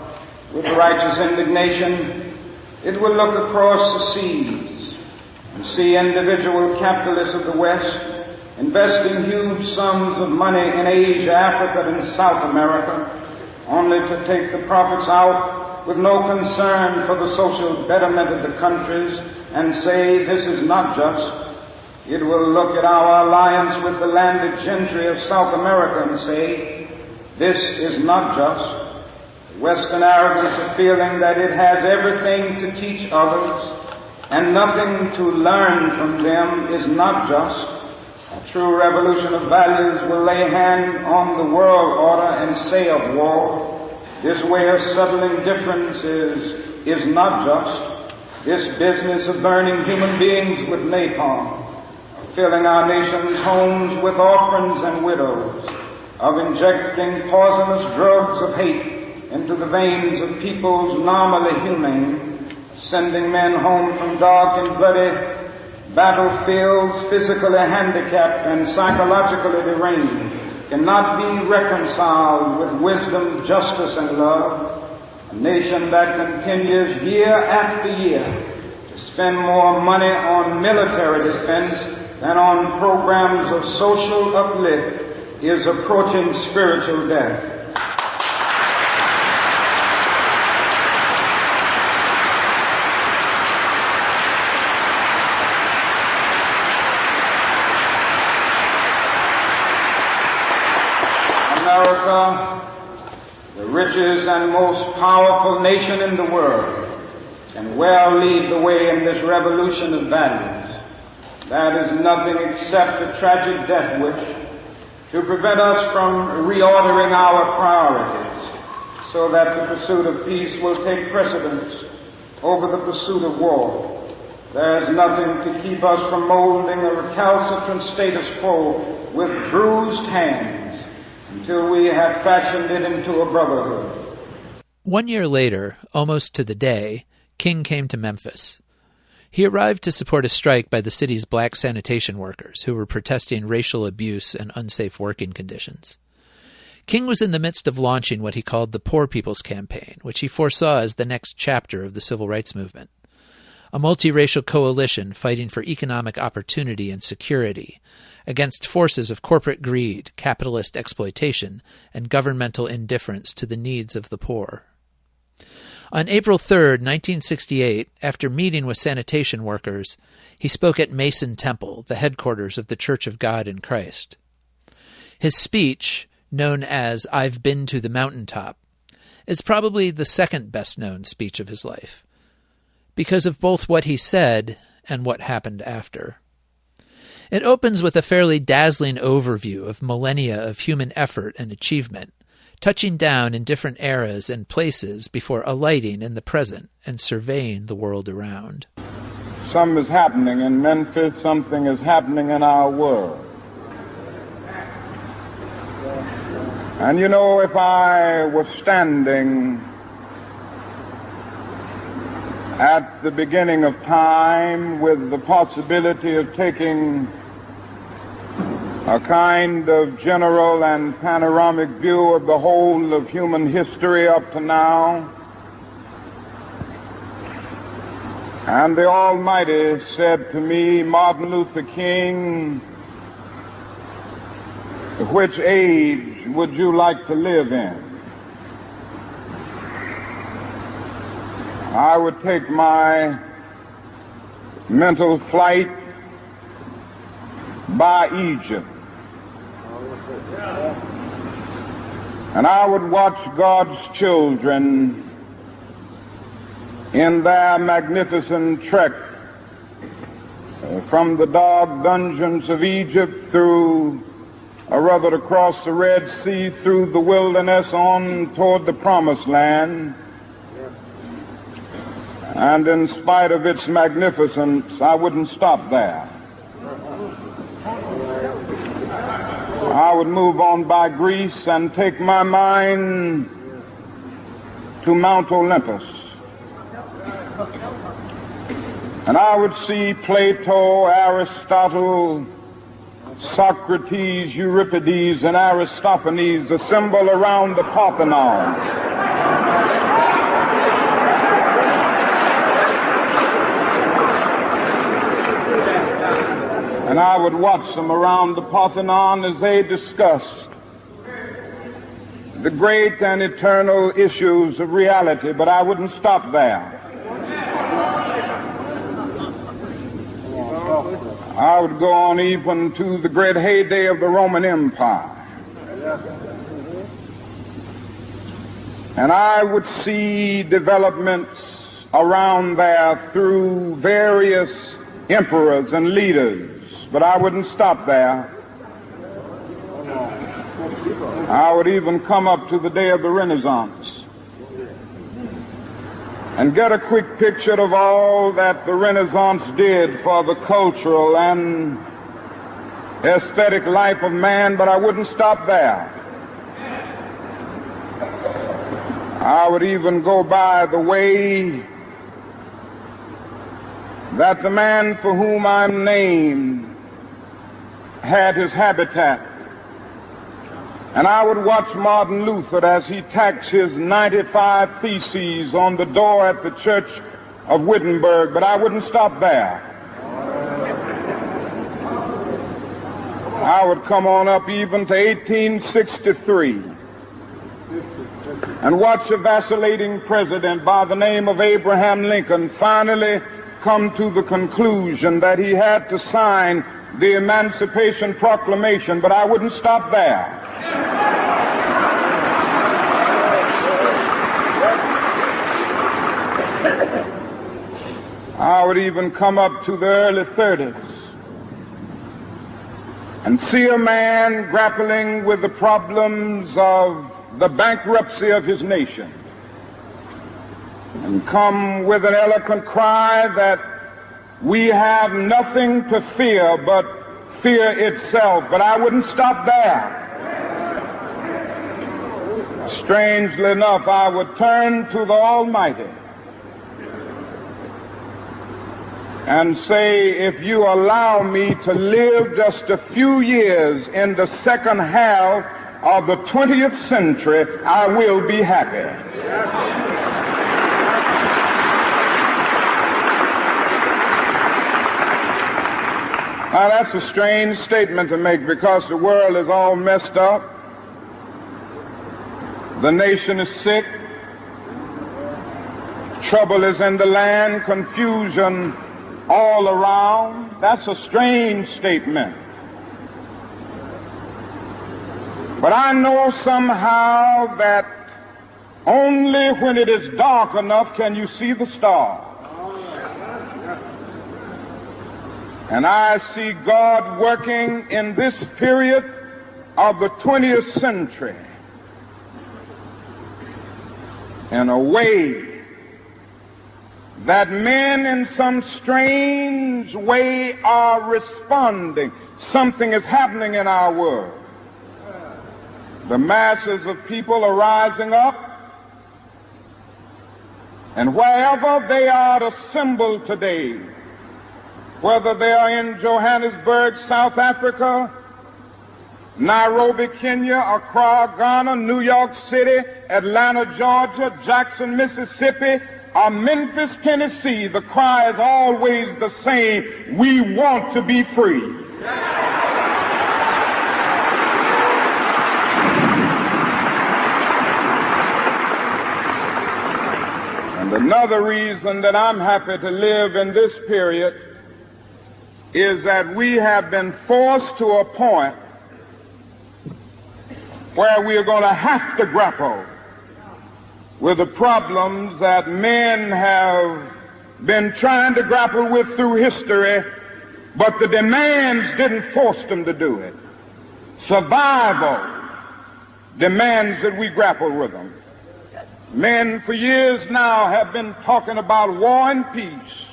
Speaker 4: With righteous indignation, it will look across the seas and see individual capitalists of the West investing huge sums of money in Asia, Africa, and South America, only to take the profits out with no concern for the social betterment of the countries and say this is not just. It will look at our alliance with the landed gentry of South America and say this is not just. Western arrogance of feeling that it has everything to teach others and nothing to learn from them is not just. A true revolution of values will lay hand on the world order and say of war, this way of settling differences is not just. This business of burning human beings with napalm, of filling our nation's homes with orphans and widows, of injecting poisonous drugs of hate into the veins of peoples normally humane, sending men home from dark and bloody battlefields, physically handicapped and psychologically deranged, cannot be reconciled with wisdom, justice, and love. A nation that continues year after year to spend more money on military defense than on programs of social uplift is approaching spiritual death. America, the richest and most powerful nation in the world, can well lead the way in this revolution of values. That is nothing except a tragic death wish to prevent us from reordering our priorities so that the pursuit of peace will take precedence over the pursuit of war. There is nothing to keep us from molding a recalcitrant status quo with bruised hands until we have fashioned it into a brotherhood.
Speaker 2: 1 year later, almost to the day, King came to Memphis. He arrived to support a strike by the city's black sanitation workers who were protesting racial abuse and unsafe working conditions. King was in the midst of launching what he called the Poor People's Campaign, which he foresaw as the next chapter of the civil rights movement. A multiracial coalition fighting for economic opportunity and security against forces of corporate greed, capitalist exploitation, and governmental indifference to the needs of the poor. On April 3, 1968, after meeting with sanitation workers, he spoke at Mason Temple, the headquarters of the Church of God in Christ. His speech, known as "I've Been to the Mountaintop," is probably the second best-known speech of his life, because of both what he said and what happened after. It opens with a fairly dazzling overview of millennia of human effort and achievement, touching down in different eras and places before alighting in the present and surveying the world around.
Speaker 1: Something is happening in Memphis, something is happening in our world. And you know, if I was standing at the beginning of time with the possibility of taking a kind of general and panoramic view of the whole of human history up to now, and the Almighty said to me, "Martin Luther King, which age would you like to live in?" I would take my mental flight by Egypt, and I would watch God's children in their magnificent trek from the dark dungeons of Egypt through, or rather across the Red Sea, through the wilderness on toward the Promised Land. And in spite of its magnificence, I wouldn't stop there. I would move on by Greece and take my mind to Mount Olympus. And I would see Plato, Aristotle, Socrates, Euripides, and Aristophanes assemble around the Parthenon. And I would watch them around the Parthenon as they discussed the great and eternal issues of reality, but I wouldn't stop there. I would go on even to the great heyday of the Roman Empire. And I would see developments around there through various emperors and leaders. But I wouldn't stop there. I would even come up to the day of the Renaissance and get a quick picture of all that the Renaissance did for the cultural and aesthetic life of man, but I wouldn't stop there. I would even go by the way that the man for whom I'm named had his habitat. And I would watch Martin Luther as he tacks his 95 Theses on the door at the church of Wittenberg, but I wouldn't stop there. I would come on up even to 1863 and watch a vacillating president by the name of Abraham Lincoln finally come to the conclusion that he had to sign the Emancipation Proclamation, but I wouldn't stop there. I would even come up to the early 30s and see a man grappling with the problems of the bankruptcy of his nation and come with an eloquent cry that we have nothing to fear but fear itself. But I wouldn't stop there. Strangely enough, I would turn to the Almighty and say, if you allow me to live just a few years in the second half of the 20th century, I will be happy. Now, that's a strange statement to make because the world is all messed up. The nation is sick. Trouble is in the land, confusion all around. That's a strange statement. But I know somehow that only when it is dark enough can you see the stars. And I see God working in this period of the 20th century in a way that men in some strange way are responding. Something is happening in our world. The masses of people are rising up, and wherever they are assembled today, whether they are in Johannesburg, South Africa, Nairobi, Kenya, Accra, Ghana, New York City, Atlanta, Georgia, Jackson, Mississippi, or Memphis, Tennessee, the cry is always the same: we want to be free. And another reason that I'm happy to live in this period is that we have been forced to a point where we are going to have to grapple with the problems that men have been trying to grapple with through history, but the demands didn't force them to do it. Survival demands that we grapple with them. Men for years now have been talking about war and peace,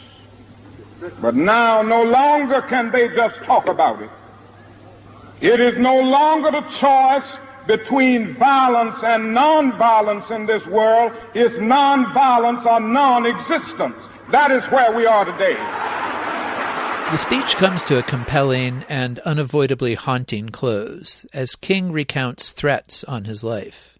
Speaker 1: but now no longer can they just talk about it. It is no longer the choice between violence and non-violence in this world. It's non-violence or non-existence. That is where we are today.
Speaker 2: The speech comes to a compelling and unavoidably haunting close as King recounts threats on his life.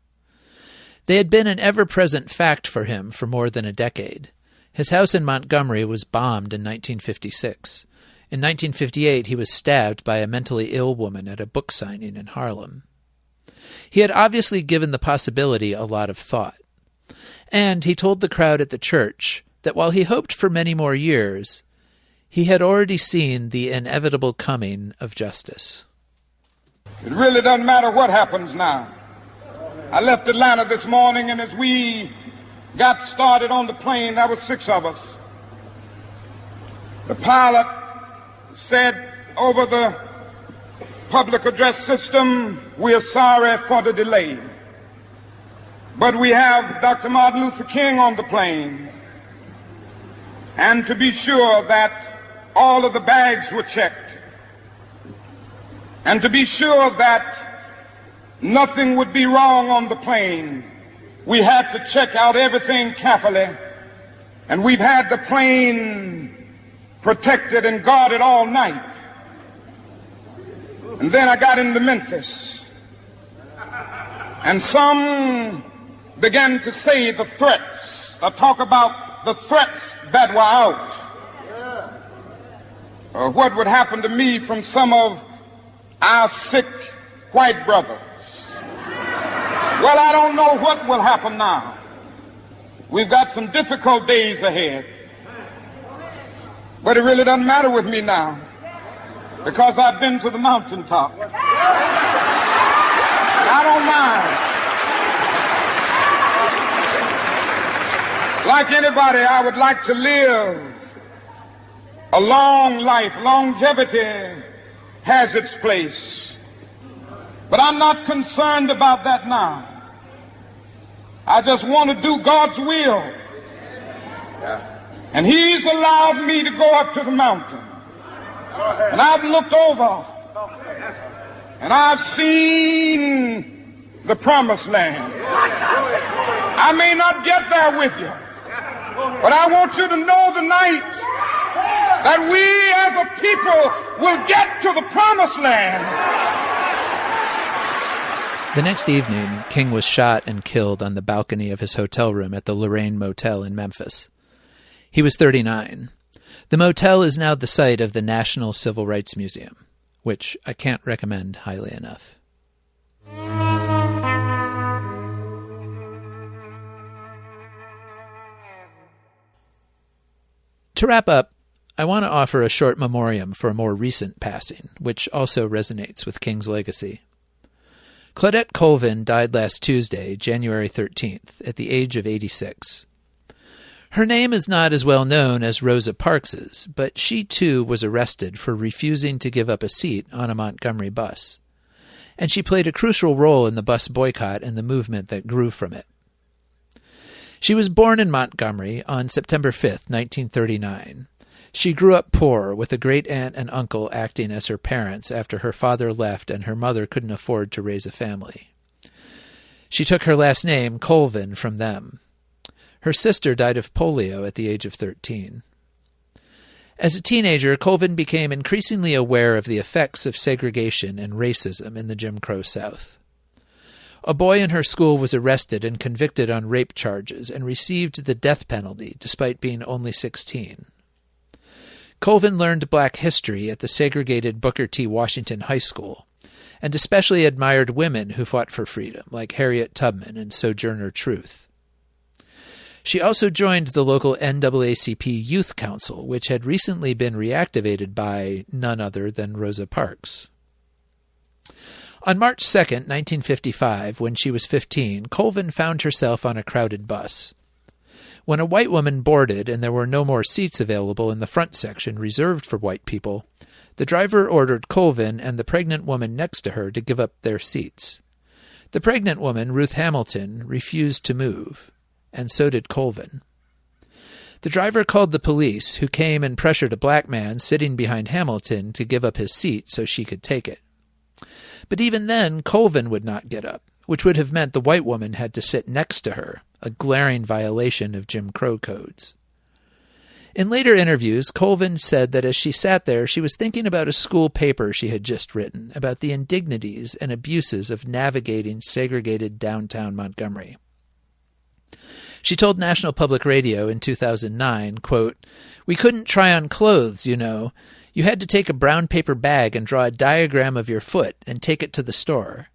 Speaker 2: They had been an ever-present fact for him for more than a decade. His house in Montgomery was bombed in 1956. In 1958, he was stabbed by a mentally ill woman at a book signing in Harlem. He had obviously given the possibility a lot of thought. And he told the crowd at the church that while he hoped for many more years, he had already seen the inevitable coming of justice.
Speaker 1: It really doesn't matter what happens now. I left Atlanta this morning, and as we got started on the plane, there were 6 of us. The pilot said over the public address system, "We are sorry for the delay, but we have Dr. Martin Luther King on the plane, and to be sure that all of the bags were checked, and to be sure that nothing would be wrong on the plane, we had to check out everything carefully, and we've had the plane protected and guarded all night." And then I got into Memphis, and some began to say the threats, talk about the threats that were out, or what would happen to me from some of our sick white brothers. Well, I don't know what will happen now. We've got some difficult days ahead. But it really doesn't matter with me now, because I've been to the mountaintop. I don't mind. Like anybody, I would like to live a long life. Longevity has its place. But I'm not concerned about that now. I just want to do God's will. And He's allowed me to go up to the mountain. And I've looked over and I've seen the promised land. I may not get there with you, but I want you to know tonight that we as a people will get to the promised land.
Speaker 2: The next evening, King was shot and killed on the balcony of his hotel room at the Lorraine Motel in Memphis. He was 39. The motel is now the site of the National Civil Rights Museum, which I can't recommend highly enough. To wrap up, I want to offer a short memoriam for a more recent passing, which also resonates with King's legacy. Claudette Colvin died last Tuesday, January 13th, at the age of 86. Her name is not as well known as Rosa Parks's, but she too was arrested for refusing to give up a seat on a Montgomery bus. And she played a crucial role in the bus boycott and the movement that grew from it. She was born in Montgomery on September 5th, 1939. She grew up poor, with a great-aunt and uncle acting as her parents after her father left and her mother couldn't afford to raise a family. She took her last name, Colvin, from them. Her sister died of polio at the age of 13. As a teenager, Colvin became increasingly aware of the effects of segregation and racism in the Jim Crow South. A boy in her school was arrested and convicted on rape charges and received the death penalty despite being only 16. Colvin learned black history at the segregated Booker T. Washington High School, and especially admired women who fought for freedom, like Harriet Tubman and Sojourner Truth. She also joined the local NAACP Youth Council, which had recently been reactivated by none other than Rosa Parks. On March 2, 1955, when she was 15, Colvin found herself on a crowded bus. When a white woman boarded and there were no more seats available in the front section reserved for white people, the driver ordered Colvin and the pregnant woman next to her to give up their seats. The pregnant woman, Ruth Hamilton, refused to move, and so did Colvin. The driver called the police, who came and pressured a black man sitting behind Hamilton to give up his seat so she could take it. But even then, Colvin would not get up, which would have meant the white woman had to sit next to her, a glaring violation of Jim Crow codes. In later interviews, Colvin said that as she sat there, she was thinking about a school paper she had just written about the indignities and abuses of navigating segregated downtown Montgomery. She told National Public Radio in 2009, quote, "We couldn't try on clothes, you know. You had to take a brown paper bag and draw a diagram of your foot and take it to the store.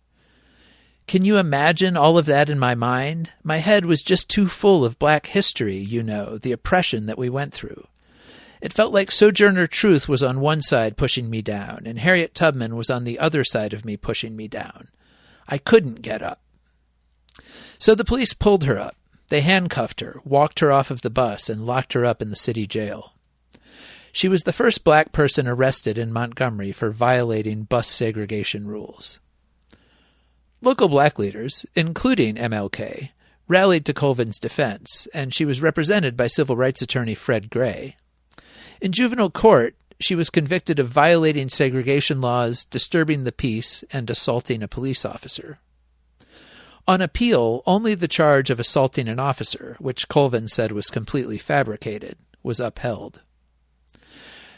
Speaker 2: Can you imagine all of that in my mind? My head was just too full of black history, you know, the oppression that we went through. It felt like Sojourner Truth was on one side pushing me down, and Harriet Tubman was on the other side of me pushing me down. I couldn't get up." So the police pulled her up. They handcuffed her, walked her off of the bus, and locked her up in the city jail. She was the first black person arrested in Montgomery for violating bus segregation rules. Local black leaders, including MLK, rallied to Colvin's defense, and she was represented by civil rights attorney Fred Gray. In juvenile court, she was convicted of violating segregation laws, disturbing the peace, and assaulting a police officer. On appeal, only the charge of assaulting an officer, which Colvin said was completely fabricated, was upheld.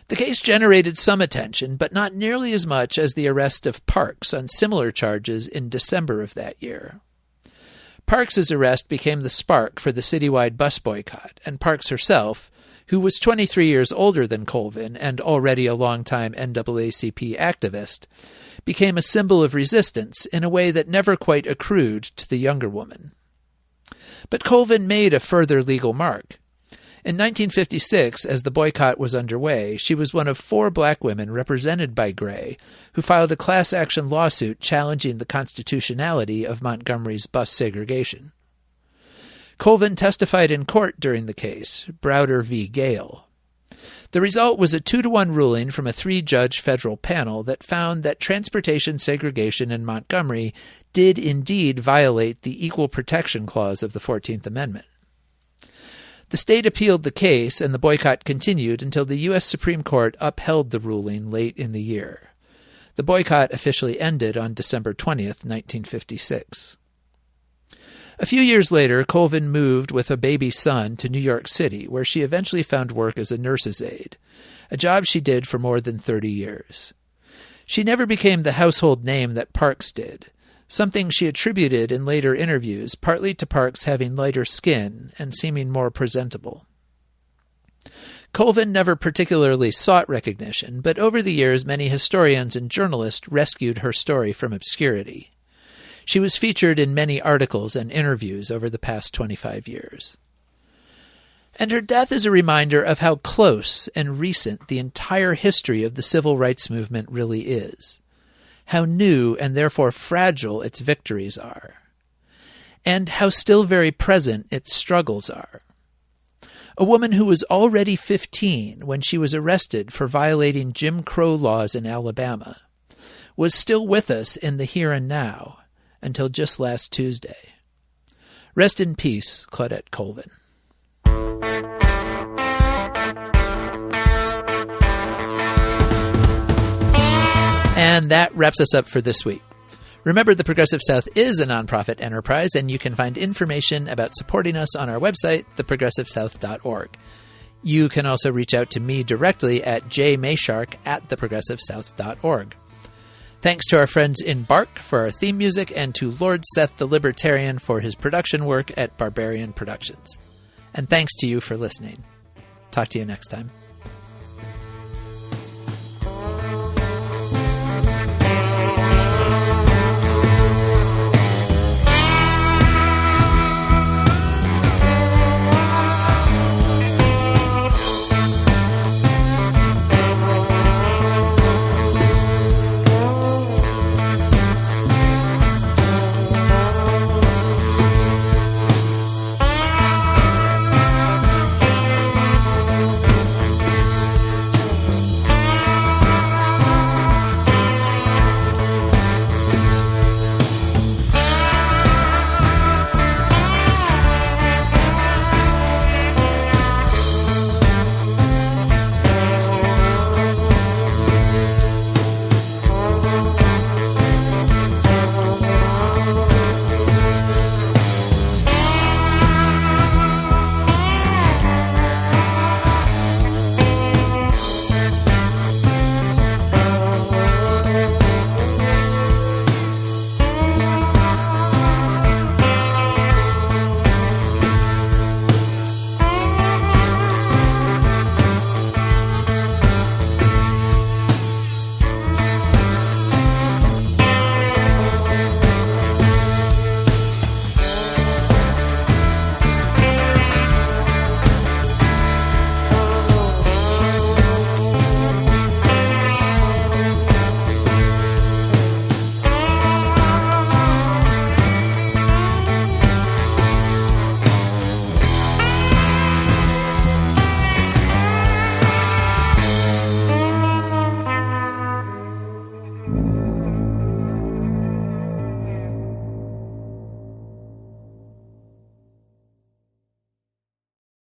Speaker 2: The case generated some attention, but not nearly as much as the arrest of Parks on similar charges in December of that year. Parks's arrest became the spark for the citywide bus boycott, and Parks herself, who was 23 years older than Colvin and already a longtime NAACP activist, became a symbol of resistance in a way that never quite accrued to the younger woman. But Colvin made a further legal mark. In 1956, as the boycott was underway, she was one of 4 black women represented by Gray who filed a class-action lawsuit challenging the constitutionality of Montgomery's bus segregation. Colvin testified in court during the case, Browder v. Gale. The result was a 2-to-1 ruling from a 3-judge federal panel that found that transportation segregation in Montgomery did indeed violate the Equal Protection Clause of the 14th Amendment. The state appealed the case, and the boycott continued until the U.S. Supreme Court upheld the ruling late in the year. The boycott officially ended on December 20th, 1956. A few years later, Colvin moved with a baby son to New York City, where she eventually found work as a nurse's aide, a job she did for more than 30 years. She never became the household name that Parks did, something she attributed in later interviews partly to Parks having lighter skin and seeming more presentable. Colvin never particularly sought recognition, but over the years many historians and journalists rescued her story from obscurity. She was featured in many articles and interviews over the past 25 years. And her death is a reminder of how close and recent the entire history of the civil rights movement really is, how new and therefore fragile its victories are, and how still very present its struggles are. A woman who was already 15 when she was arrested for violating Jim Crow laws in Alabama was still with us in the here and now until just last Tuesday. Rest in peace, Claudette Colvin. And that wraps us up for this week. Remember, the Progressive South is a nonprofit enterprise, and you can find information about supporting us on our website, theprogressivesouth.org. You can also reach out to me directly at jmayshark@theprogressivesouth.org. Thanks to our friends in Bark for our theme music, and to Lord Seth the Libertarian for his production work at Barbarian Productions. And thanks to you for listening. Talk to you next time.